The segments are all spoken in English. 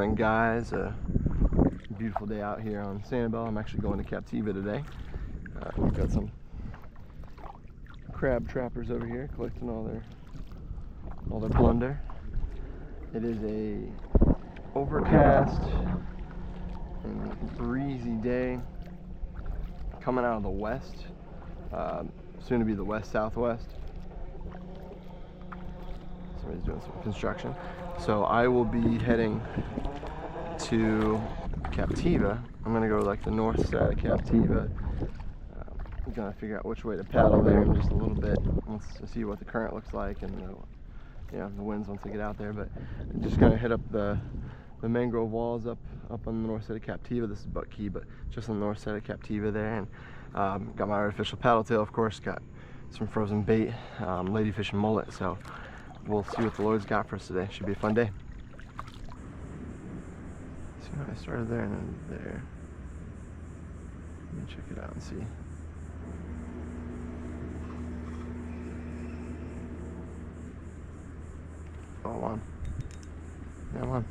morning, guys. Beautiful day out here on Sanibel. I'm actually going to Captiva today. We've got some crab trappers over here collecting all their plunder. It is a overcast and breezy day coming out of the west, soon to be the west-southwest. Somebody's doing some construction. So I will be heading to Captiva. I'm gonna go to like the north side of Captiva. I'm gonna figure out which way to paddle there in just a little bit once to see what the current looks like and the winds once I get out there. But I'm just gonna hit up the mangrove walls up on the north side of Captiva. This is Buck Key, but just on the north side of Captiva there. And got my artificial paddle tail, of course. Got some frozen bait, ladyfish and mullet. So we'll see what the Lord's got for us today. Should be a fun day. See, I started there and then there. Let me check it out and see. Oh, I'm on. Yeah, I'm on.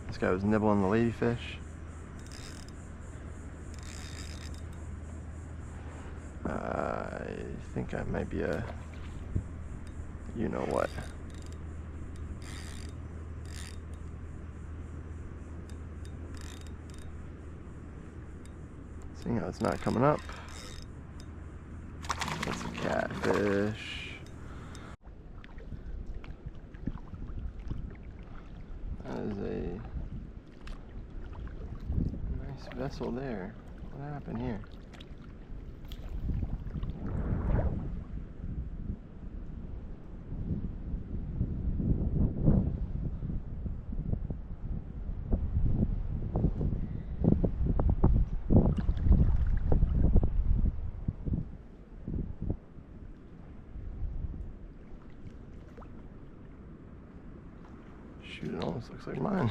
This guy was nibbling the ladyfish. I think I might be a you know what. Seeing how it's not coming up. That's a catfish. That is a nice vessel there. What happened here? Shoot, it almost looks like mine.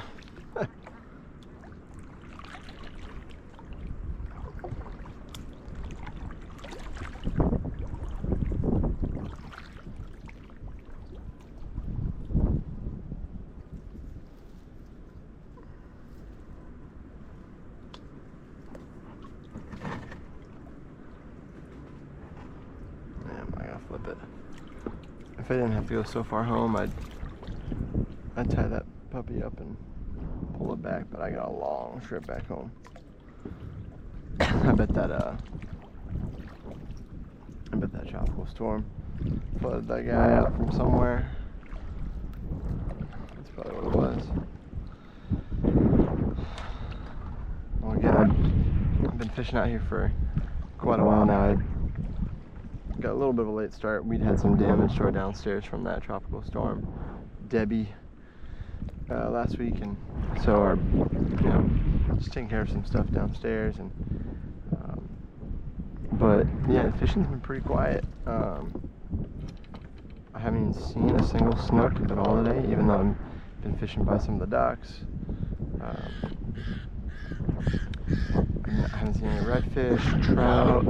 Damn, I gotta flip it. If I didn't have to go so far home, I'd tie that puppy up and pull it back, but I got a long trip back home. I bet that tropical storm flooded that guy out from somewhere. That's probably what it was. Well, again, I've been fishing out here for quite a while now. I got a little bit of a late start. We'd had some damage to our downstairs from that tropical storm, Debbie, last week, and so just taking care of some stuff downstairs. And but yeah, the fishing's been pretty quiet. I haven't even seen a single snook at all today, even though I've been fishing by some of the docks. I haven't seen any redfish, trout.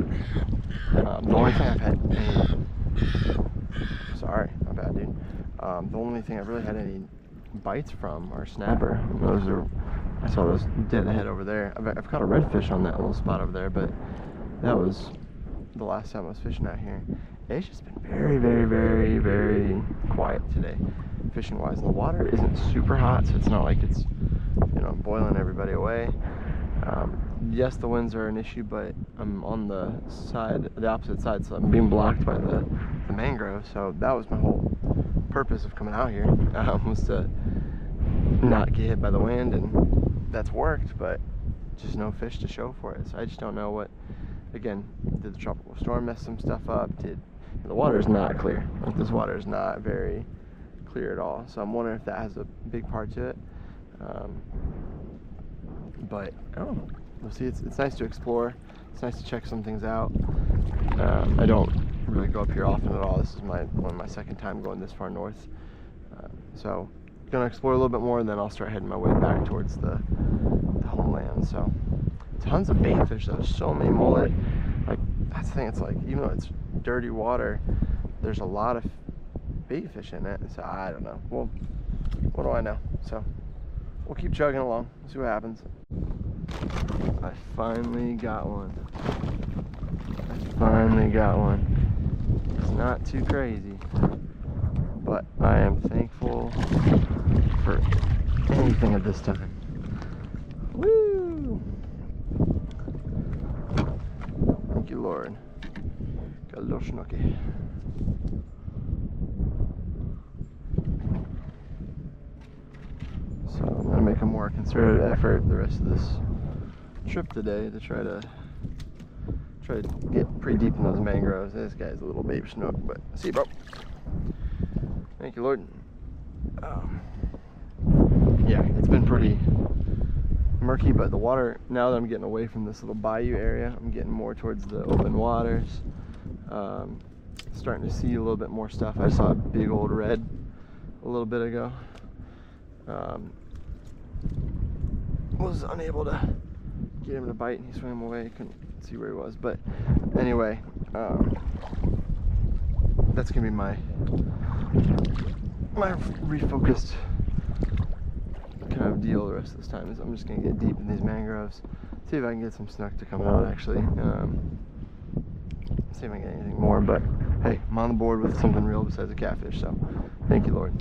The only thing I've had sorry, my bad, dude. The only thing I've really had any bites from are snapper. I saw those dead ahead over there. I've caught a redfish on that little spot over there, but that was the last time I was fishing out here. It's just been very, very, very, very quiet today, fishing wise. The water isn't super hot, so it's not like it's boiling everybody away. Yes, the winds are an issue, but I'm on the opposite side, so I'm being blocked by the mangrove. So that was my whole purpose of coming out here, was to not get hit by the wind, and that's worked, but just no fish to show for it. So I just don't know what, again, did the tropical storm mess some stuff up? The water is not clear. Like, this water is not very clear at all, so I'm wondering if that has a big part to it. But I don't know. We'll see. It's nice to explore. It's nice to check some things out. I don't really go up here often at all. This is my second time going this far north. So gonna explore a little bit more, and then I'll start heading my way back towards the homeland. So tons of bait fish though. So many mullet. Like, that's the thing. It's like, even though it's dirty water, there's a lot of bait fish in it. So I don't know. We'll what do I know? So we'll keep chugging along, see what happens. I finally got one. It's not too crazy, but I am thankful for anything at this time. Woo! Thank you, Lord. Got a little snooky. So I'm gonna make a more concerted effort the rest of this trip today to try to get pretty deep in those mangroves. This guy's a little baby snook, but see, bro. Thank you, Lord. Yeah, it's been pretty murky, but the water, now that I'm getting away from this little bayou area, I'm getting more towards the open waters. Starting to see a little bit more stuff. I saw a big old red a little bit ago. Was unable to get him to bite, and he swam away. Couldn't see where he was, but anyway, that's gonna be my refocused kind of deal the rest of this time. Is I'm just gonna get deep in these mangroves, see if I can get some snook to come out actually. See if I can get anything more, but hey, I'm on the board with something real besides a catfish, so thank you, Lord.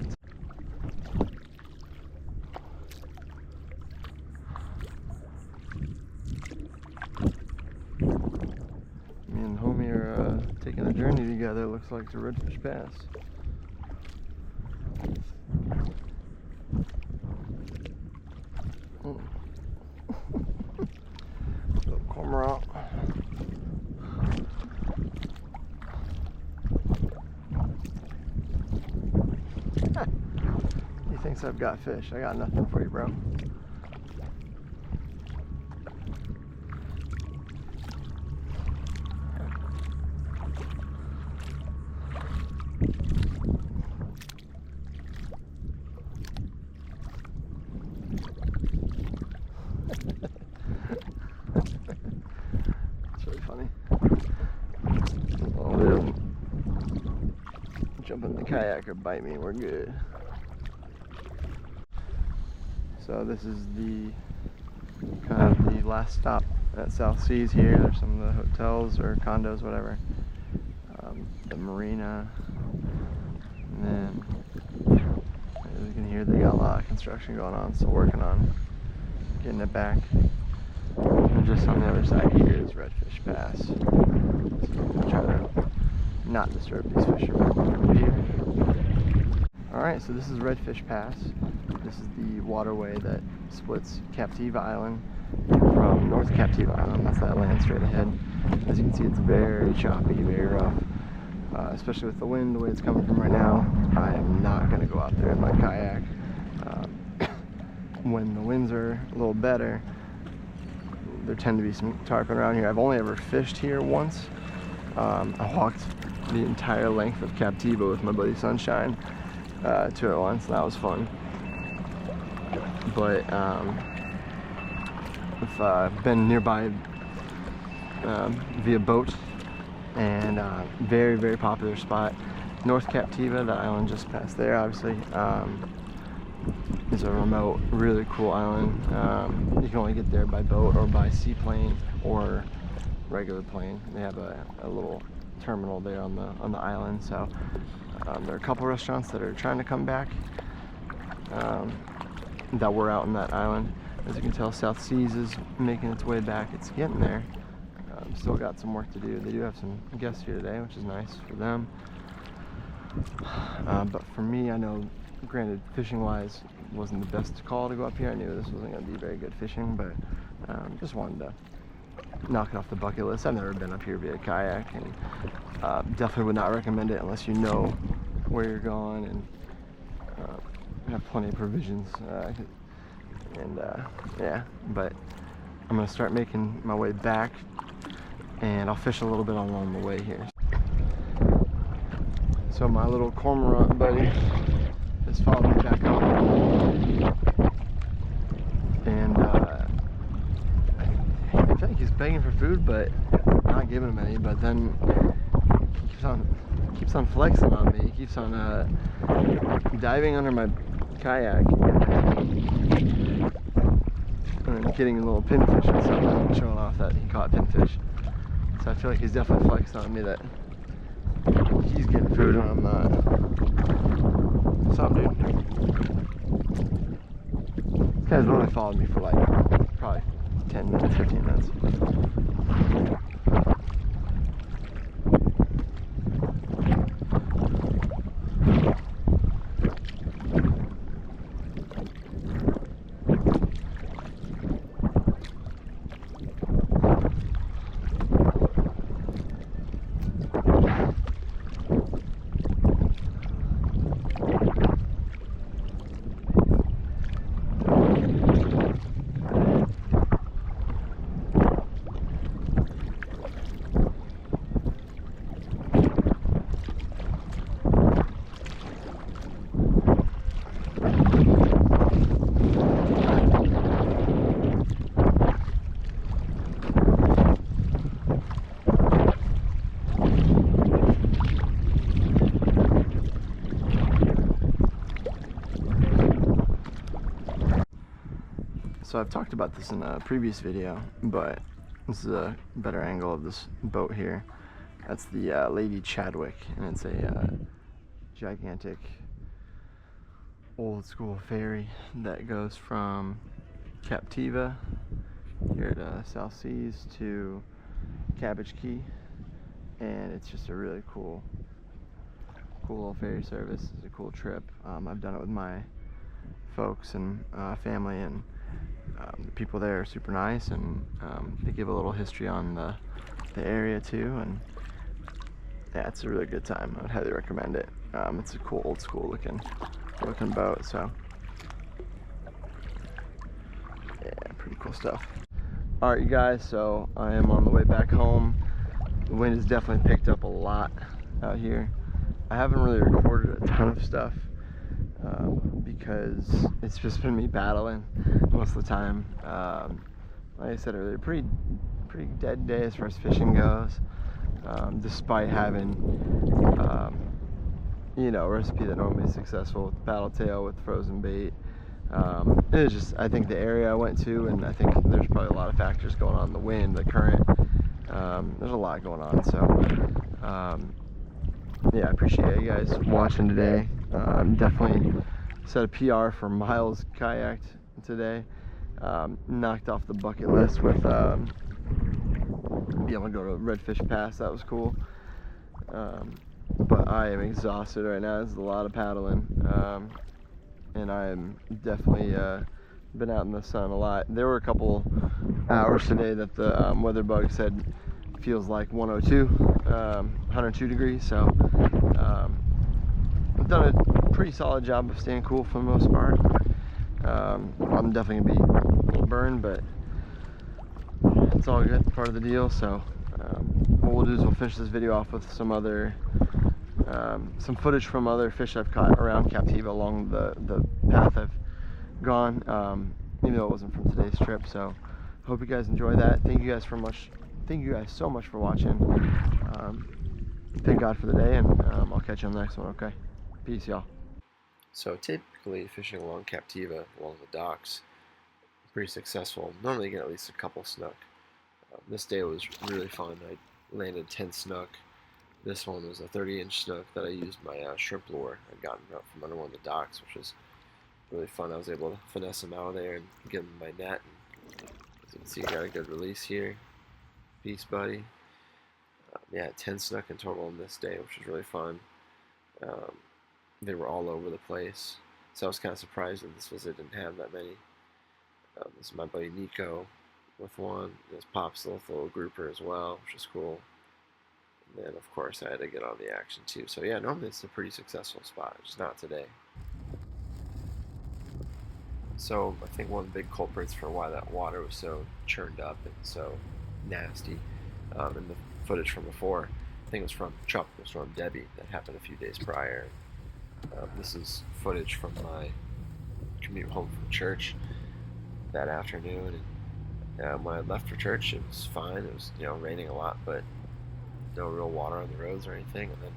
Me and homie are taking a journey together, looks like, to Redfish Pass. Little cormorant. He thinks I've got fish. I got nothing for you, bro. It's really funny. Oh, they don't jump in the kayak or bite me, we're good. So this is the kind of the last stop at South Seas here. There's some of the hotels or condos, whatever. The marina. And then, as you can hear, they got a lot of construction going on, still working on getting it back. And just on the other side here is Redfish Pass. So I'm gonna try to not disturb these fishermen over here. Alright, so this is Redfish Pass. This is the waterway that splits Captiva Island from North Captiva Island. That's that land straight ahead. As you can see, it's very choppy, very rough. Especially with the wind, the way it's coming from right now. I am not going to go out there in my kayak. When the winds are a little better, there tend to be some tarpon around here. I've only ever fished here once. I walked the entire length of Captiva with my buddy Sunshine to it once, and that was fun. But I've been nearby via boat, and very, very popular spot. North Captiva, the island just past there, obviously, is a remote, really cool island. You can only get there by boat or by seaplane or regular plane. They have a little terminal there on the island. So there are a couple restaurants that are trying to come back that were out on that island. As you can tell, South Seas is making its way back. It's getting there. Still got some work to do. They do have some guests here today, which is nice for them. But for me, I know, granted, fishing-wise, wasn't the best call to go up here. I knew this wasn't going to be very good fishing, but just wanted to knock it off the bucket list. I've never been up here via kayak, and definitely would not recommend it unless you know where you're going and have plenty of provisions. Yeah, but I'm going to start making my way back, and I'll fish a little bit along the way here. So my little cormorant buddy has followed me back home, and I feel like he's begging for food, but not giving him any. But then he keeps on flexing on me. He keeps on diving under my kayak and getting a little pinfish and stuff, and showing off that he caught pinfish. So I feel like he's definitely flexing on me that he's getting food and I'm not. What's up, dude? This guy's only followed me for like probably 10 minutes, 15 minutes. So I've talked about this in a previous video, but this is a better angle of this boat here. That's the Lady Chadwick, and it's a gigantic old school ferry that goes from Captiva here to South Seas to Cabbage Key, and it's just a really cool little ferry service. It's a cool trip. I've done it with my folks and family, and the people there are super nice, and they give a little history on the area too, and yeah, it's a really good time. I would highly recommend it. It's a cool old school looking boat, so yeah, pretty cool stuff. Alright, you guys, so I am on the way back home. The wind has definitely picked up a lot out here. I haven't really recorded a ton of stuff because it's just been me battling most of the time. Like I said earlier, pretty dead day as far as fishing goes, despite having you know, a recipe that normally is successful with paddle tail with frozen bait. It's just, I think the area I went to, and I think there's probably a lot of factors going on: the wind, the current. There's a lot going on, so yeah, I appreciate you guys watching today. Definitely set a PR for miles kayaked today. Knocked off the bucket list with being able to go to Redfish Pass. That was cool. But I am exhausted right now. There's a lot of paddling, and I am definitely been out in the sun a lot. There were a couple hours today that the weather bug said feels like 102 degrees, so I've done a pretty solid job of staying cool for the most part. I'm definitely gonna be a little burned, but it's all good, part of the deal. So what we'll do is we'll finish this video off with some other some footage from other fish I've caught around Captiva along the path I've gone, even though it wasn't from today's trip. So hope you guys enjoy that. Thank you guys so much for watching. Thank God for the day, and I'll catch you on the next one. Okay, peace, y'all. So typically fishing along Captiva, along the docks, pretty successful. Normally you get at least a couple snook. This day was really fun. I landed 10 snook. This one was a 30-inch snook that I used my shrimp lure. I'd gotten out from under one of the docks, which was really fun. I was able to finesse them out of there and get them in my net. And as you can see, I got a good release here. Peace, buddy. Yeah, 10 snook in total on this day, which was really fun. They were all over the place, so I was kind of surprised that this visit didn't have that many. This is my buddy Nico with one. There's Pop's little grouper as well, which is cool. And then, of course, I had to get on the action too. So yeah, normally it's a pretty successful spot, just not today. So I think one of the big culprits for why that water was so churned up and so nasty in the footage from before, I think it was from Chuck, it was from Debbie, that happened a few days prior. This is footage from my commute home from church that afternoon, and when I left for church, it was fine. It was, you know, raining a lot, but no real water on the roads or anything. And then,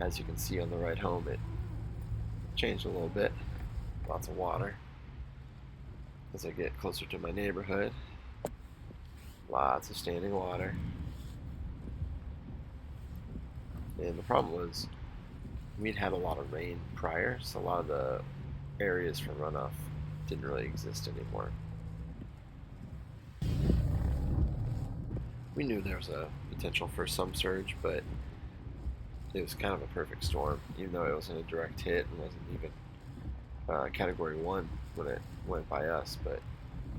as you can see on the ride home, it changed a little bit. Lots of water. As I get closer to my neighborhood, lots of standing water. And the problem was we'd had a lot of rain prior, so a lot of the areas for runoff didn't really exist anymore. We knew there was a potential for some surge, but it was kind of a perfect storm, even though it wasn't a direct hit and wasn't even Category 1 when it went by us, but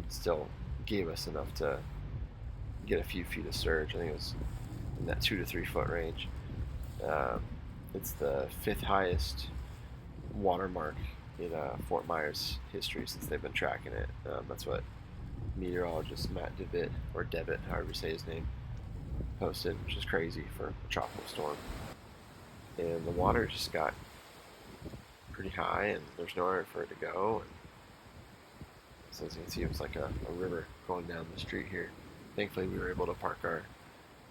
still gave us enough to get a few feet of surge. I think it was in that 2 to 3 foot range. Um, it's the fifth highest watermark in Fort Myers history since they've been tracking it. That's what meteorologist Matt Devitt, or Devitt, however you say his name, posted, which is crazy for a tropical storm. And the water just got pretty high, and there's nowhere for it to go. And so as you can see, it was like a river going down the street here. Thankfully, we were able to park our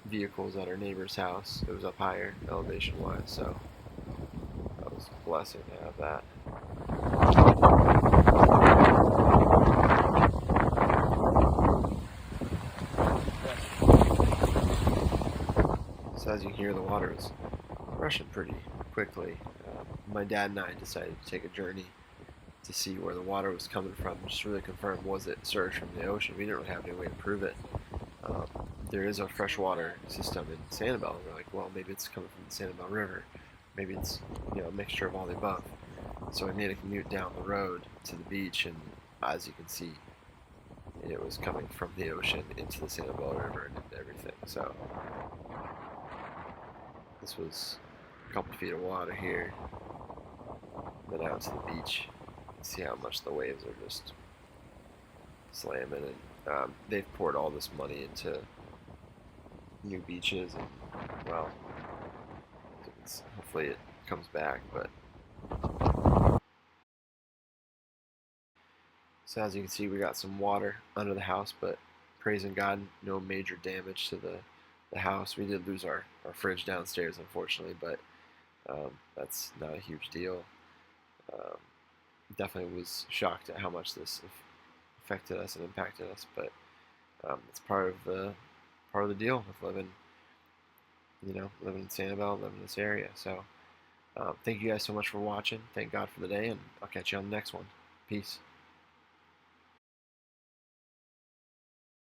vehicles at our neighbor's house. It was up higher elevation-wise, so that was a blessing to have that. So as you hear, the water is rushing pretty quickly. My dad and I decided to take a journey to see where the water was coming from, just really confirm, was it surge from the ocean. We didn't really have any way to prove it. Um, there is a freshwater system in Sanibel, and we're like, well, maybe it's coming from the Sanibel River. Maybe it's a mixture of all the above. So we made a commute down the road to the beach, and as you can see, it was coming from the ocean into the Sanibel River and into everything. So this was a couple feet of water here, then out to the beach. See how much the waves are just slamming, and they've poured all this money into new beaches, and well, hopefully it comes back. But so as you can see, we got some water under the house, but praising God, no major damage to the house. We did lose our fridge downstairs, unfortunately, but that's not a huge deal. Um, Definitely was shocked at how much this affected us and impacted us, but it's part of the deal with living in Sanibel, living in this area. So thank you guys so much for watching. Thank God for the day, and I'll catch you on the next one. Peace.